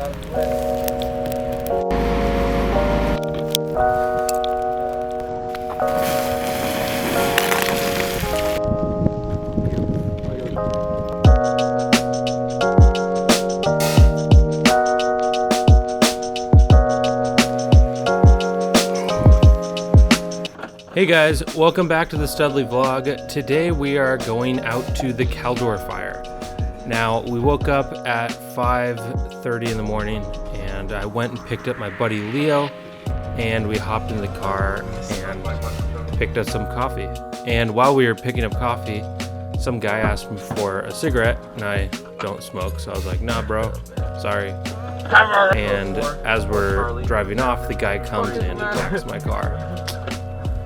Hey guys, welcome back to the Studley vlog. Today we are going out to the Caldor fire. Now, we woke up at 5:30 in the morning and I went and picked up my buddy Leo and we hopped in the car and picked up some coffee. And while we were picking up coffee, some guy asked me for a cigarette and I don't smoke, so I was like, nah bro, sorry. And as we're driving off, the guy comes in and blocks my car.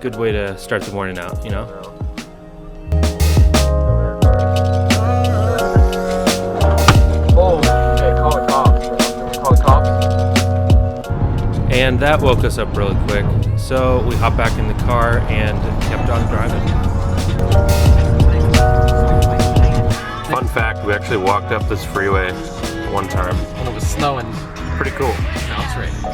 Good way to start the morning out, you know? Oh, okay, call the cops. Call the cops. And that woke us up really quick. So we hopped back in the car and kept on driving. Fun fact, we actually walked up this freeway one time. When it was snowing. Pretty cool. Now it's raining.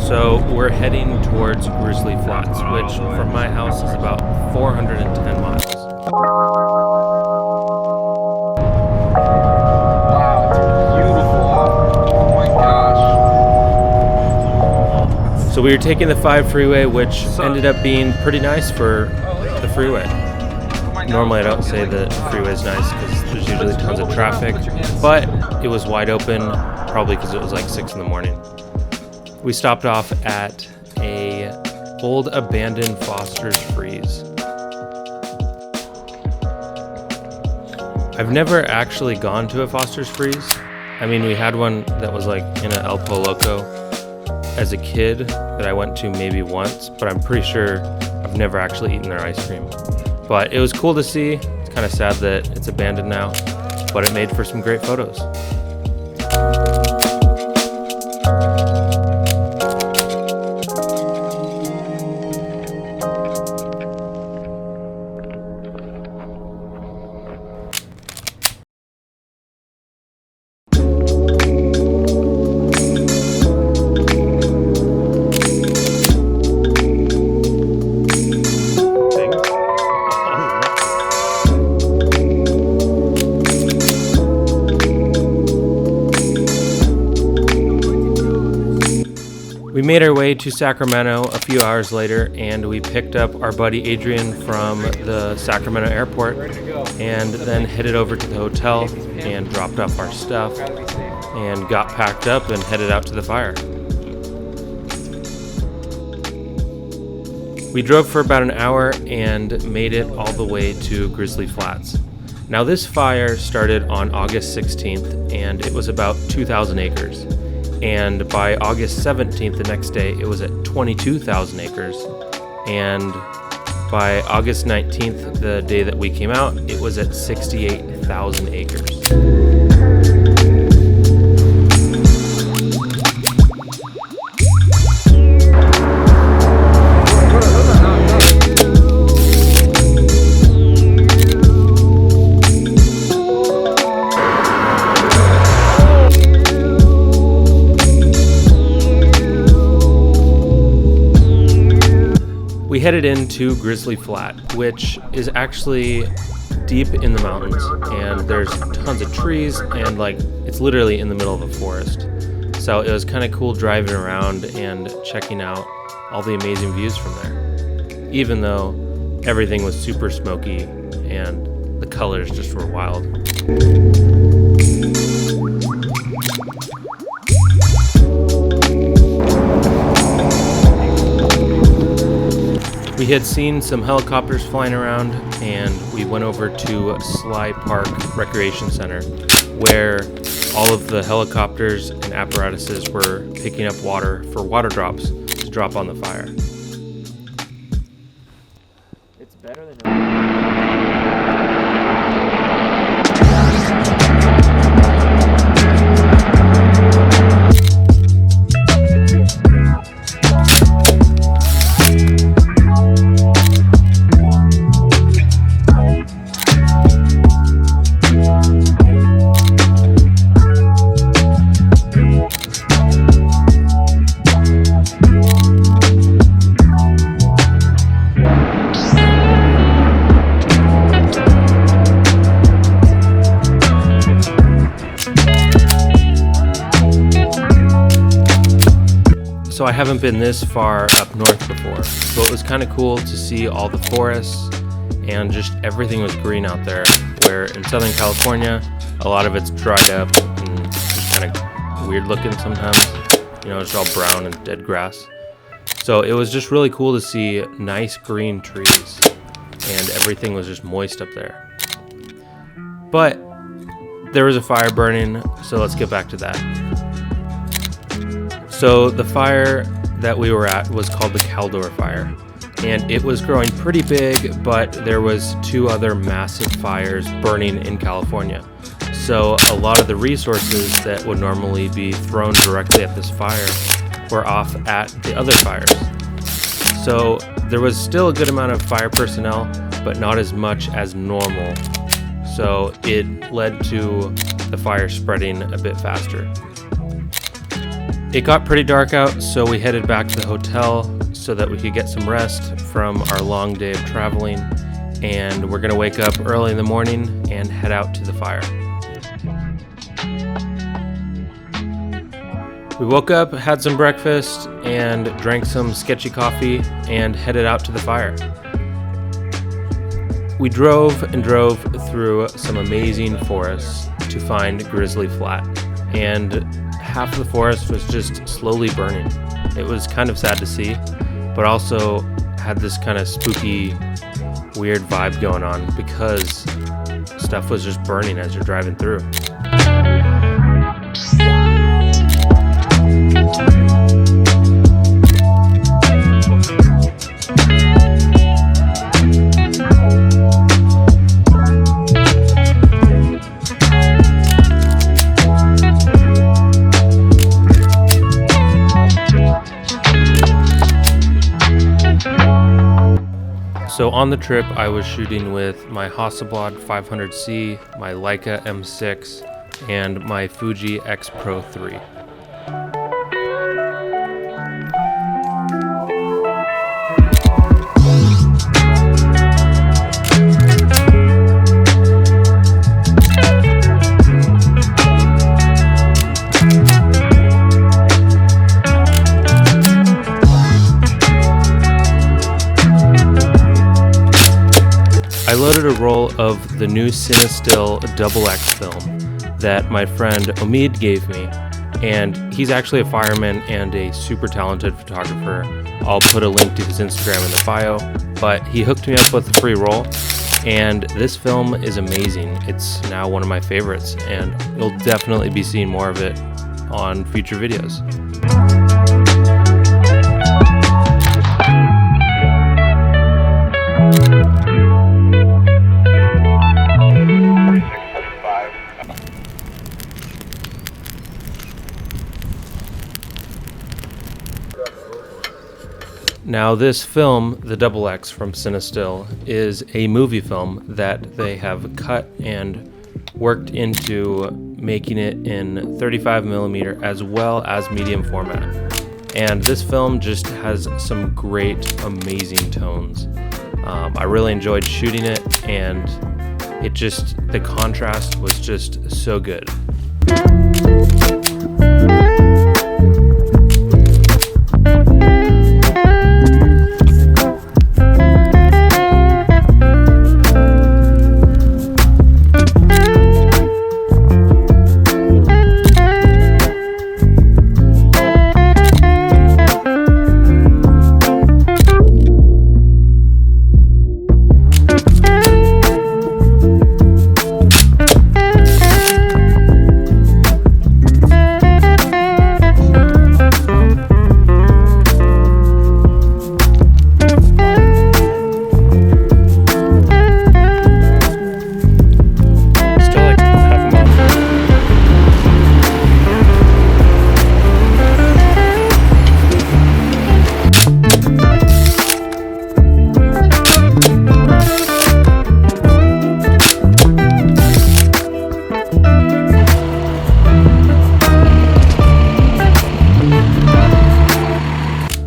So we're heading towards Grizzly Flats, which from my house is about 410 miles. Wow, it's beautiful. Oh my gosh. So we were taking the 5 freeway, which ended up being pretty nice for the freeway. Normally I don't say that the freeway is nice because there's usually tons of traffic, but it was wide open, probably because it was like 6 in the morning. We stopped off at a old abandoned Foster's Freeze. I've never actually gone to a Foster's Freeze. I mean, we had one that was like in a El Poloco as a kid that I went to maybe once, but I'm pretty sure I've never actually eaten their ice cream. But it was cool to see. It's kind of sad that it's abandoned now, but it made for some great photos. We made our way to Sacramento a few hours later and we picked up our buddy Adrian from the Sacramento airport and then headed over to the hotel and dropped off our stuff and got packed up and headed out to the fire. We drove for about an hour and made it all the way to Grizzly Flats. Now this fire started on August 16th and it was about 2,000 acres. And by August 17th, the next day, it was at 22,000 acres. And by August 19th, the day that we came out, it was at 68,000 acres. We headed into Grizzly Flat, which is actually deep in the mountains, and there's tons of trees, and like it's literally in the middle of a forest. So it was kind of cool driving around and checking out all the amazing views from there, even though everything was super smoky and the colors just were wild. We had seen some helicopters flying around and we went over to Sly Park Recreation Center where all of the helicopters and apparatuses were picking up water for water drops to drop on the fire. It's better than So I haven't been this far up north before, so it was kind of cool to see all the forests and just everything was green out there, where in Southern California, a lot of it's dried up and just kind of weird looking sometimes. You know, it's all brown and dead grass. So it was just really cool to see nice green trees and everything was just moist up there. But there was a fire burning, so let's get back to that. So the fire that we were at was called the Caldor fire, and it was growing pretty big, but there was 2 other massive fires burning in California. So a lot of the resources that would normally be thrown directly at this fire were off at the other fires. So there was still a good amount of fire personnel, but not as much as normal. So it led to the fire spreading a bit faster. It got pretty dark out, so we headed back to the hotel so that we could get some rest from our long day of traveling, and we're gonna wake up early in the morning and head out to the fire. We woke up, had some breakfast, and drank some sketchy coffee and headed out to the fire. We drove and drove through some amazing forests to find Grizzly Flat, and half the forest was just slowly burning. It was kind of sad to see, but also had this kind of spooky, weird vibe going on because stuff was just burning as you're driving through. So on the trip, I was shooting with my Hasselblad 500C, my Leica M6, and my Fuji X Pro 3. I loaded a roll of the new Cinestill XX film that my friend Omid gave me, and he's actually a fireman and a super talented photographer. I'll put a link to his Instagram in the bio, but he hooked me up with a free roll, and this film is amazing. It's now one of my favorites, and you'll definitely be seeing more of it on future videos. Now this film, the XX from Cinestill, is a movie film that they have cut and worked into making it in 35mm as well as medium format. And this film just has some great, amazing tones. I really enjoyed shooting it, and the contrast was just so good.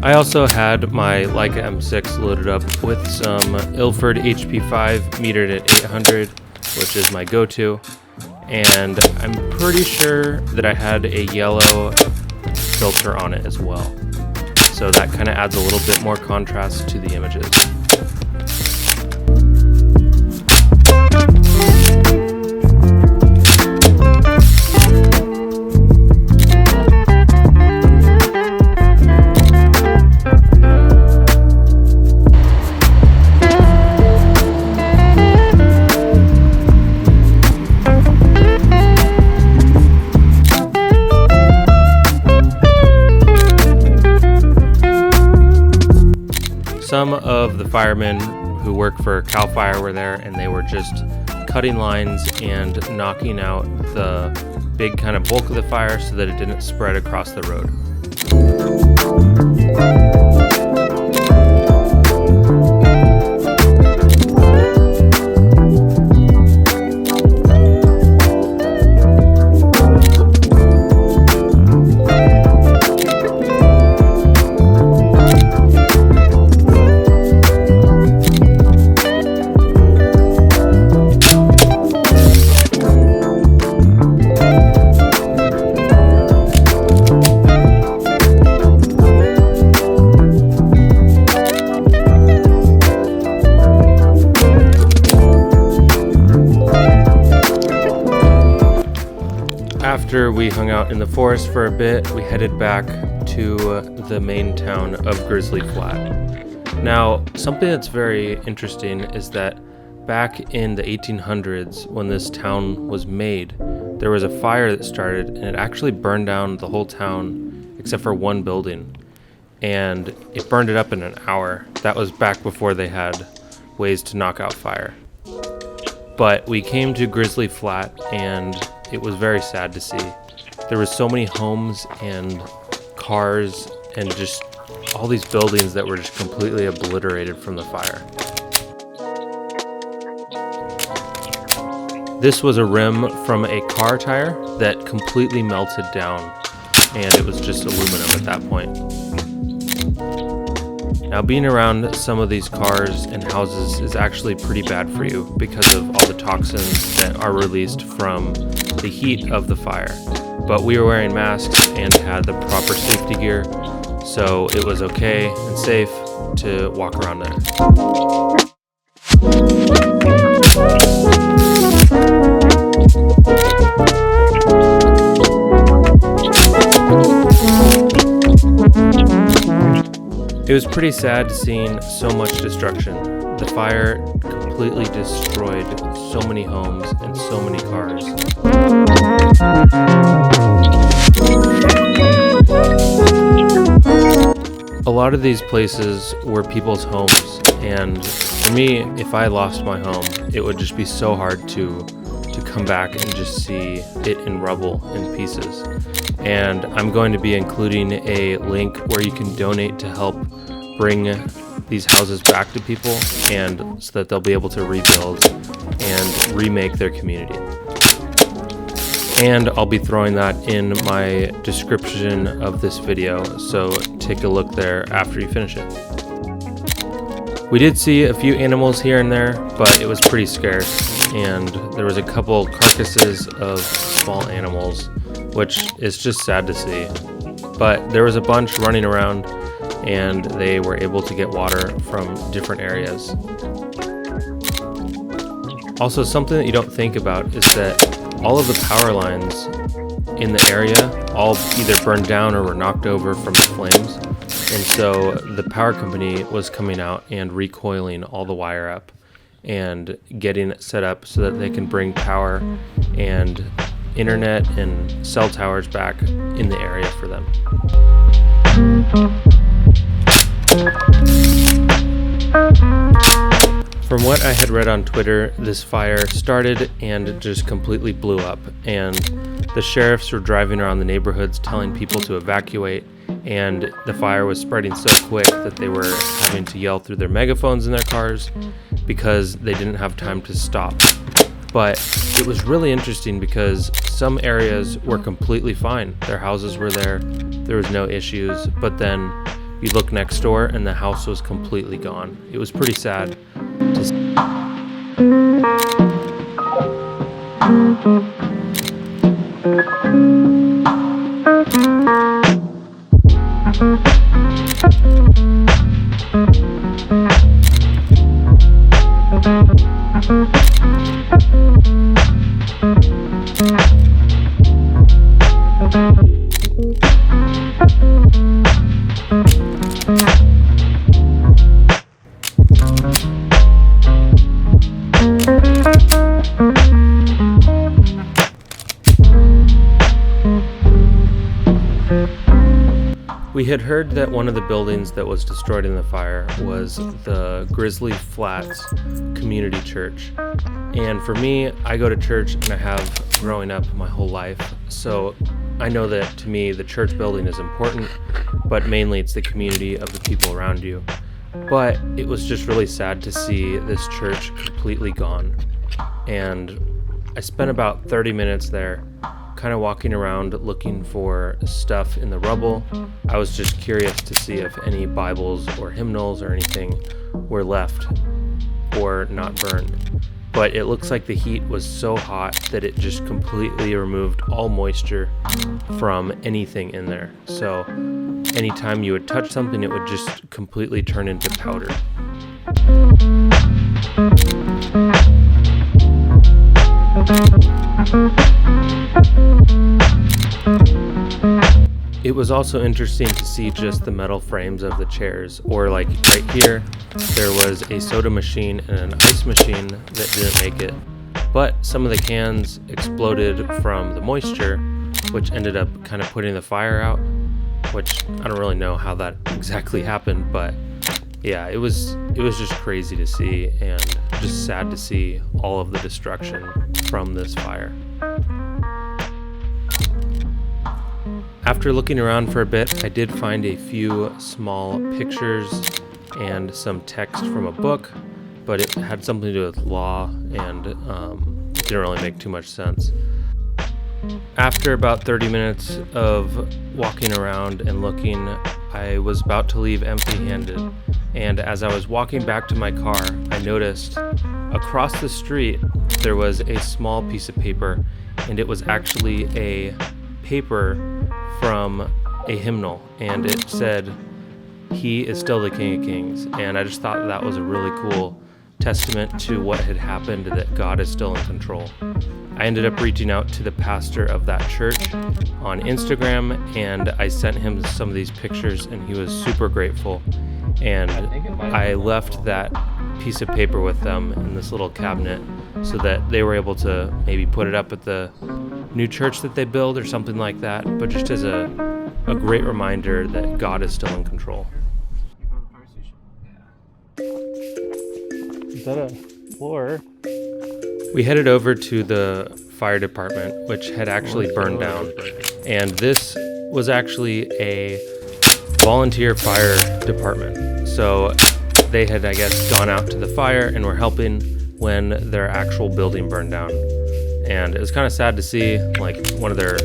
I also had my Leica M6 loaded up with some Ilford HP5 metered at 800, which is my go-to, and I'm pretty sure that I had a yellow filter on it as well. so that kind of adds a little bit more contrast to the images. Some of the firemen who work for CAL FIRE were there, and they were just cutting lines and knocking out the big kind of bulk of the fire so that it didn't spread across the road. After we hung out in the forest for a bit, we headed back to the main town of Grizzly Flat. Now, something that's very interesting is that back in the 1800s, when this town was made, there was a fire that started, and it actually burned down the whole town except for one building. And it burned it up in an hour. That was back before they had ways to knock out fire. But we came to Grizzly Flat, and it was very sad to see. There was so many homes and cars and just all these buildings that were just completely obliterated from the fire. This was a rim from a car tire that completely melted down, and it was just aluminum at that point. Now, being around some of these cars and houses is actually pretty bad for you because of all the toxins that are released from the heat of the fire. But we were wearing masks and had the proper safety gear, so it was okay and safe to walk around there. It was pretty sad seeing so much destruction. The fire completely destroyed so many homes and so many cars. A lot of these places were people's homes, and for me, if I lost my home, it would just be so hard to come back and just see it in rubble, in pieces. And I'm going to be including a link where you can donate to help bring these houses back to people, and so that they'll be able to rebuild and remake their community. And I'll be throwing that in my description of this video, so take a look there after you finish it. We did see a few animals here and there, but it was pretty scarce, and there was a couple carcasses of small animals, which is just sad to see. But there was a bunch running around, and they were able to get water from different areas. Also, something that you don't think about is that all of the power lines in the area all either burned down or were knocked over from the flames. And so the power company was coming out and recoiling all the wire up and getting it set up so that they can bring power and internet and cell towers back in the area for them. From what I had read on Twitter, this fire started and just completely blew up, and the sheriffs were driving around the neighborhoods telling people to evacuate, and the fire was spreading so quick that they were having to yell through their megaphones in their cars because they didn't have time to stop. But it was really interesting because some areas were completely fine. Their houses were there was no issues, but then you look next door and the house was completely gone. It was pretty sad to see. We had heard that one of the buildings that was destroyed in the fire was the Grizzly Flats Community Church. And for me, I go to church and I have growing up my whole life. So I know that to me, the church building is important, but mainly it's the community of the people around you. But it was just really sad to see this church completely gone. And I spent about 30 minutes there, kind of walking around looking for stuff in the rubble. I was just curious to see if any Bibles or hymnals or anything were left or not burned. But it looks like the heat was so hot that it just completely removed all moisture from anything in there. So anytime you would touch something, it would just completely turn into powder. It was also interesting to see just the metal frames of the chairs, or like right here, there was a soda machine and an ice machine that didn't make it, but some of the cans exploded from the moisture, which ended up kind of putting the fire out, which I don't really know how that exactly happened, but yeah, it was just crazy to see and just sad to see all of the destruction from this fire. After looking around for a bit, I did find a few small pictures and some text from a book, but it had something to do with law and it didn't really make too much sense. After about 30 minutes of walking around and looking, I was about to leave empty-handed, and as I was walking back to my car, I noticed across the street there was a small piece of paper, and it was actually a paper from a hymnal, and it said, "He is still the King of Kings," and I just thought that was a really cool testament to what had happened, that God is still in control. I ended up reaching out to the pastor of that church on Instagram, and I sent him some of these pictures, and he was super grateful. And I left that piece of paper with them in this little cabinet so that they were able to maybe put it up at the new church that they build or something like that, but just as a great reminder that God is still in control. Is that a floor? We headed over to the fire department, which had actually burned down, and this was actually a volunteer fire department. So they had, I guess, gone out to the fire and were helping when their actual building burned down. And it was kind of sad to see like one of their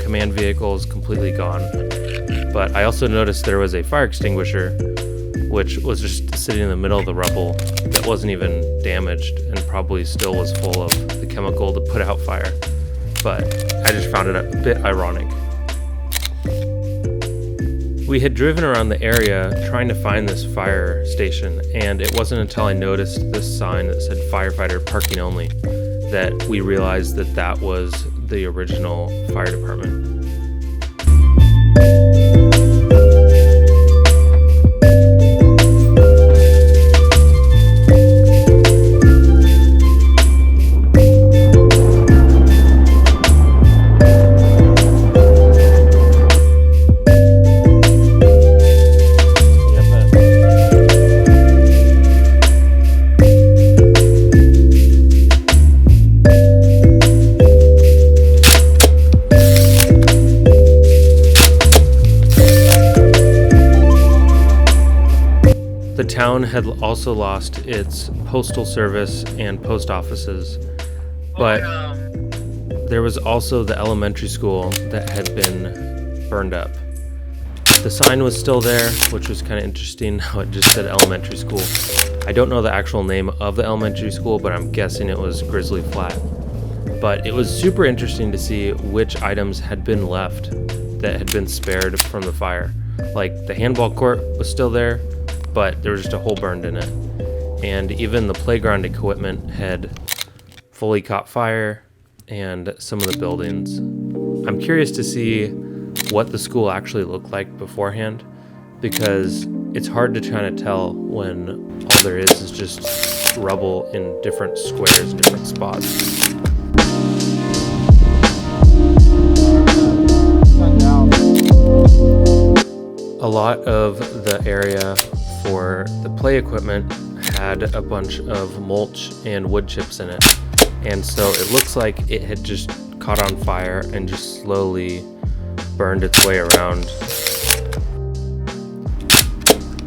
command vehicles completely gone. But I also noticed there was a fire extinguisher, which was just sitting in the middle of the rubble that wasn't even damaged and probably still was full of the chemical to put out fire. But I just found it a bit ironic. We had driven around the area trying to find this fire station, and it wasn't until I noticed this sign that said firefighter parking only that we realized that that was the original fire department. The town had also lost its postal service and post offices, but there was also the elementary school that had been burned up. The sign was still there, which was kind of interesting how it just said elementary school. I don't know the actual name of the elementary school, but I'm guessing it was Grizzly Flat. But it was super interesting to see which items had been left that had been spared from the fire. Like the handball court was still there, but there was just a hole burned in it. and even the playground equipment had fully caught fire, and some of the buildings. I'm curious to see what the school actually looked like beforehand, because it's hard to kind of tell when all there is just rubble in different squares, different spots. A lot of the area for the play equipment had a bunch of mulch and wood chips in it, and so it looks like it had just caught on fire and just slowly burned its way around.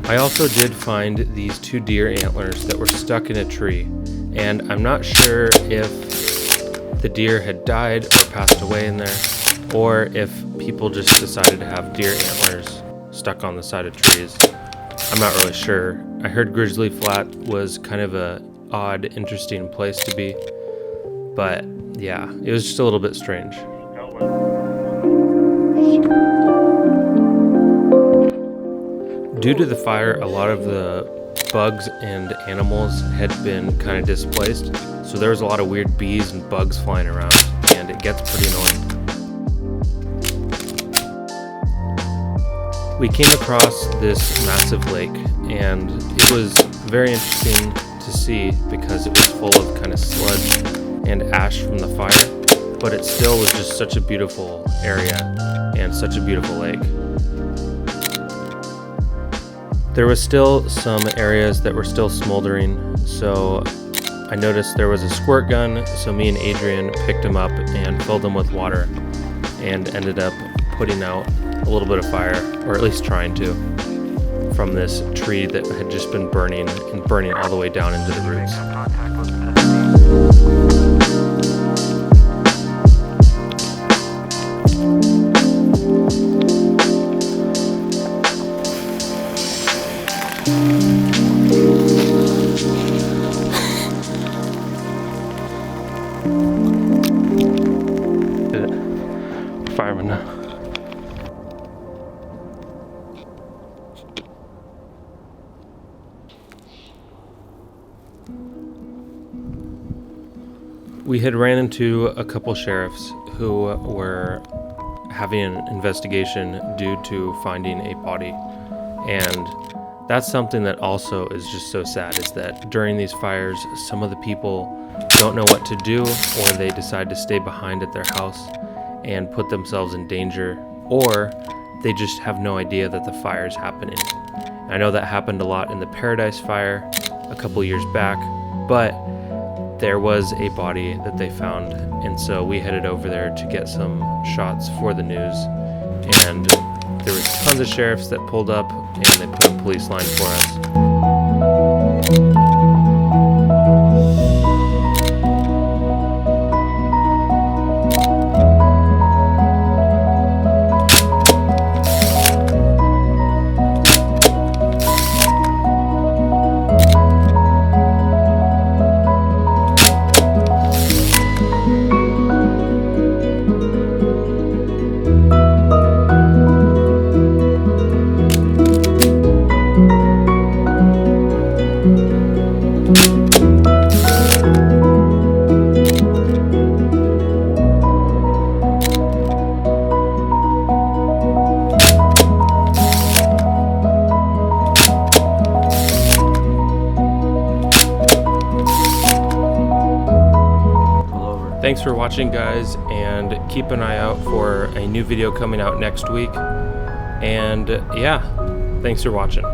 I also did find these 2 deer antlers that were stuck in a tree, and I'm not sure if the deer had died or passed away in there, or if people just decided to have deer antlers stuck on the side of trees. I'm not really sure. I heard Grizzly Flat was kind of a odd, interesting place to be, but yeah, it was just a little bit strange. Due to the fire, a lot of the bugs and animals had been kind of displaced, so there was a lot of weird bees and bugs flying around, and it gets pretty annoying. We came across this massive lake, and it was very interesting to see because it was full of kind of sludge and ash from the fire, but it still was just such a beautiful area and such a beautiful lake. There was still some areas that were still smoldering, so I noticed there was a squirt gun, so me and Adrian picked him up and filled him with water and ended up putting out a little bit of fire, or at least trying to, from this tree that had just been burning and burning all the way down into the roots. Fireman now. We had ran into a couple sheriffs who were having an investigation due to finding a body, and that's something that also is just so sad, is that during these fires some of the people don't know what to do, or they decide to stay behind at their house and put themselves in danger, or they just have no idea that the fire is happening. I know that happened a lot in the Paradise Fire a couple years back, but there was a body that they found, and so we headed over there to get some shots for the news, and there was tons of sheriffs that pulled up and they put a police line for us. Thanks for watching, guys, and keep an eye out for a new video coming out next week. And yeah, thanks for watching.